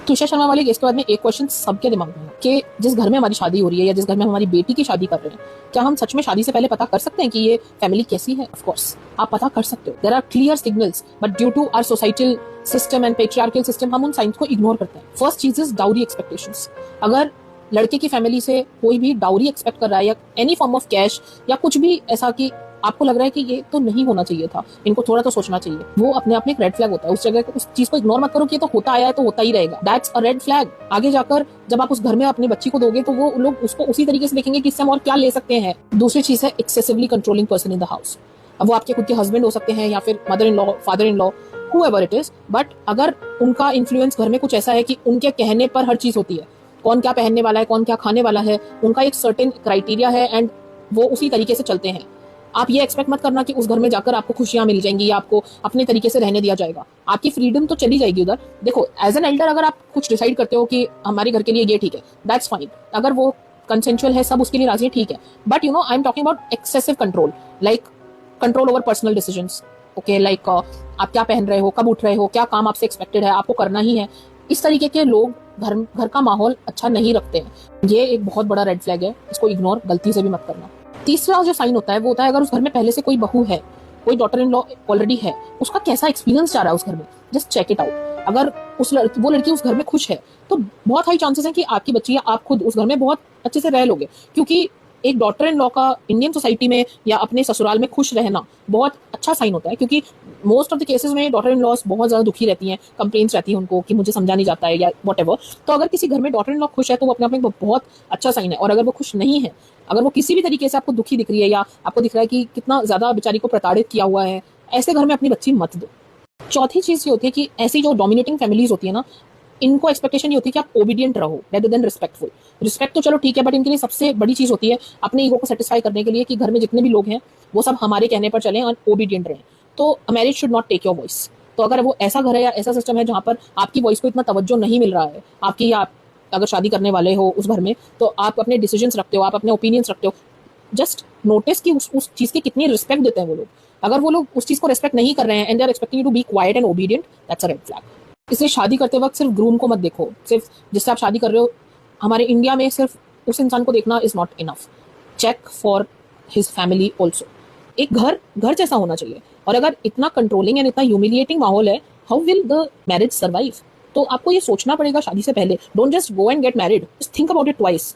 तुषार शर्मा वाले केस के बाद में एक क्वेश्चन सबके दिमाग में है कि जिस घर में हमारी शादी हो रही है या जिस घर में हमारी बेटी की शादी कर रहे हैं, क्या हम सच में शादी से पहले पता कर सकते हैं कि ये फैमिली कैसी है? ऑफ कोर्स आप पता कर सकते हो, there are clear signals, but due to our societal system and patriarchal system हम उन साइंस को इग्नोर करते हैं। फर्स्ट चीज इज डाउरी एक्सपेक्टेशंस। अगर लड़के की फैमिली से कोई भी डाउरी एक्सपेक्ट कर रहा है या एनी फॉर्म ऑफ कैश या कुछ भी ऐसा कि आपको लग रहा है कि ये तो नहीं होना चाहिए था, इनको थोड़ा तो सोचना चाहिए, वो अपने आप में एक रेड फ्लैग होता है। उस जगह उस चीज को इग्नोर मत करो कि ये तो होता आया है तो होता ही रहेगा। That's a red flag. आगे जाकर जब आप उस घर में अपनी बच्ची को दोगे तो वो लोग उसको उसी तरीके से देखेंगे कि इससे हम और क्या ले सकते हैं। दूसरी चीज है excessively controlling person in the house. अब वो आपके खुद के हस्बैंड हो सकते हैं या फिर mother in law, father in law, whoever it is, but अगर उनका इन्फ्लुएंस घर में कुछ ऐसा है कि उनके कहने पर हर चीज होती है, कौन क्या पहनने वाला है, कौन क्या खाने वाला है, उनका एक सर्टेन क्राइटेरिया है एंड वो उसी तरीके से चलते हैं। आप ये एक्सपेक्ट मत करना कि उस घर में जाकर आपको खुशियां मिल जाएंगी या आपको अपने तरीके से रहने दिया जाएगा। आपकी फ्रीडम तो चली जाएगी उधर। देखो, एज एन एल्डर अगर आप कुछ डिसाइड करते हो कि हमारे घर के लिए ये ठीक है, दैट्स फाइन। अगर वो कंसेंचुअल है, सब उसके लिए राजी है, ठीक है। But you know, I am talking about excessive control, like control over personal decisions. Okay, like आप क्या पहन रहे हो, कब उठ रहे हो, क्या काम आपसे एक्सपेक्टेड है, आपको करना ही है। इस तरीके के लोग घर का माहौल अच्छा नहीं रखते हैं। ये एक बहुत बड़ा रेड फ्लैग है, इसको इग्नोर गलती से भी मत करना। तीसरा जो साइन होता है वो होता है अगर उस घर में पहले से कोई बहू है, कोई डॉटर इन लॉ ऑलरेडी है, उसका कैसा एक्सपीरियंस जा रहा है उस घर में, जस्ट चेक इट आउट। अगर वो लड़की उस घर में खुश है तो बहुत हाई चांसेस हैं कि आपकी बच्ची या आप खुद उस घर में बहुत अच्छे से रह लोगे, क्योंकि एक डॉटर इन लॉ का इंडियन सोसाइटी में या अपने ससुराल में खुश रहना बहुत अच्छा साइन होता है। क्योंकि मोस्ट ऑफ द केसेस में डॉटर इन लॉज बहुत ज्यादा दुखी रहती हैं, कंप्लेंट्स रहती हैं उनको कि मुझे समझा नहीं जाता है या व्हाटएवर। तो अगर किसी घर में डॉटर इन लॉ खुश है तो वो अपने आप में बहुत अच्छा साइन है। और अगर वो खुश नहीं है, अगर वो किसी भी तरीके से आपको दुखी दिख रही है या आपको दिख रहा है कि कितना ज्यादा बेचारी को प्रताड़ित किया हुआ है, ऐसे घर में अपनी बच्ची मत दो। चौथी चीज ये होती है कि ऐसी जो डोमिनेटिंग फैमिलीज होती है ना, इनको एक्सपेक्टेशन ये होती है कि आप ओबीडियंट रहो रेदर देन रिस्पेक्टफुल। रिस्पेक्ट तो चलो ठीक है, बट इनके लिए सबसे बड़ी चीज होती है अपने ईगो को सेटिस्फाई करने के लिए कि घर में जितने भी लोग हैं वो सब हमारे कहने पर चलें और ओबीडियंट रहें। तो marriage should not take your voice. तो अगर वो ऐसा घर है या ऐसा सिस्टम है जहां पर आपकी वॉइस को इतना तवज्जो नहीं मिल रहा है, आपकी या अगर शादी करने वाले हो उस घर में, तो आप अपने डिसीजंस रखते हो, आप अपने ओपिनियंस रखते हो, जस्ट नोटिस कि उस चीज की कितनी रिस्पेक्ट देते हैं वो लोग। अगर वो लोग उस चीज को रिस्पेक्ट नहीं कर रहे हैं and they are expecting you to be quiet and obedient, that's a red flag. इसलिए शादी करते वक्त सिर्फ ग्रूम को मत देखो, सिर्फ जिससे आप शादी कर रहे हो। हमारे इंडिया में सिर्फ उस इंसान को देखना is not enough, check for his family also. एक घर जैसा होना चाहिए। और अगर इतना कंट्रोलिंग एंड इतना ह्यूमिलिएटिंग माहौल है, how will the marriage survive? तो आपको ये सोचना पड़ेगा शादी से पहले। Don't just go and get married, just think about it twice.